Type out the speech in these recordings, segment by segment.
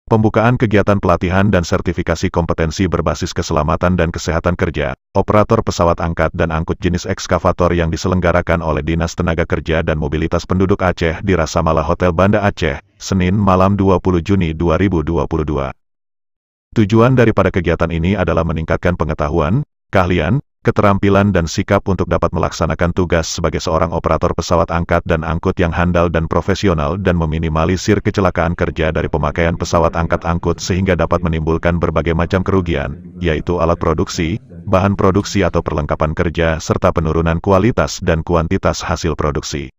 Pembukaan kegiatan pelatihan dan sertifikasi kompetensi berbasis keselamatan dan kesehatan kerja, operator pesawat angkat dan angkut jenis ekskavator yang diselenggarakan oleh Dinas Tenaga Kerja dan Mobilitas Penduduk Aceh di Rasamala Hotel Banda Aceh, Senin malam 20 Juni 2022. Tujuan daripada kegiatan ini adalah meningkatkan pengetahuan, keahlian, keterampilan dan sikap untuk dapat melaksanakan tugas sebagai seorang operator pesawat angkat dan angkut yang handal dan profesional dan meminimalisir kecelakaan kerja dari pemakaian pesawat angkat angkut sehingga dapat menimbulkan berbagai macam kerugian, yaitu alat produksi, bahan produksi atau perlengkapan kerja serta penurunan kualitas dan kuantitas hasil produksi.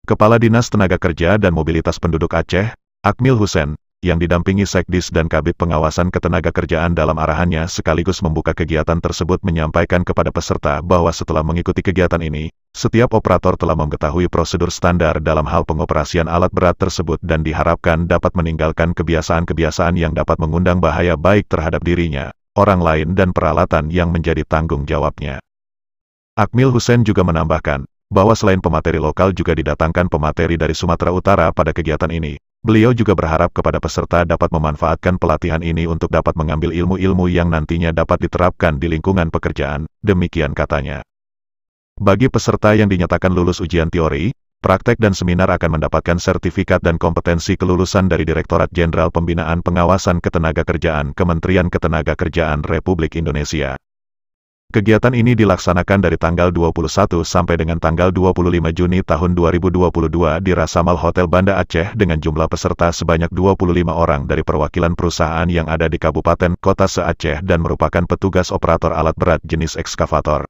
Kepala Dinas Tenaga Kerja dan Mobilitas Penduduk Aceh, Akmil Hussein, yang didampingi Sekdis dan Kabid Pengawasan Ketenagakerjaan dalam arahannya sekaligus membuka kegiatan tersebut menyampaikan kepada peserta bahwa setelah mengikuti kegiatan ini, setiap operator telah mengetahui prosedur standar dalam hal pengoperasian alat berat tersebut dan diharapkan dapat meninggalkan kebiasaan-kebiasaan yang dapat mengundang bahaya baik terhadap dirinya, orang lain dan peralatan yang menjadi tanggung jawabnya. Akmil Hussein juga menambahkan, bahwa selain pemateri lokal juga didatangkan pemateri dari Sumatera Utara pada kegiatan ini. Beliau juga berharap kepada peserta dapat memanfaatkan pelatihan ini untuk dapat mengambil ilmu-ilmu yang nantinya dapat diterapkan di lingkungan pekerjaan, demikian katanya. Bagi peserta yang dinyatakan lulus ujian teori, praktek dan seminar akan mendapatkan sertifikat dan kompetensi kelulusan dari Direktorat Jenderal Pembinaan Pengawasan Ketenagakerjaan Kementerian Ketenagakerjaan Republik Indonesia. Kegiatan ini dilaksanakan dari tanggal 21 sampai dengan tanggal 25 Juni tahun 2022 di Rasamal Hotel Banda Aceh dengan jumlah peserta sebanyak 25 orang dari perwakilan perusahaan yang ada di Kabupaten Kota se-Aceh dan merupakan petugas operator alat berat jenis ekskavator.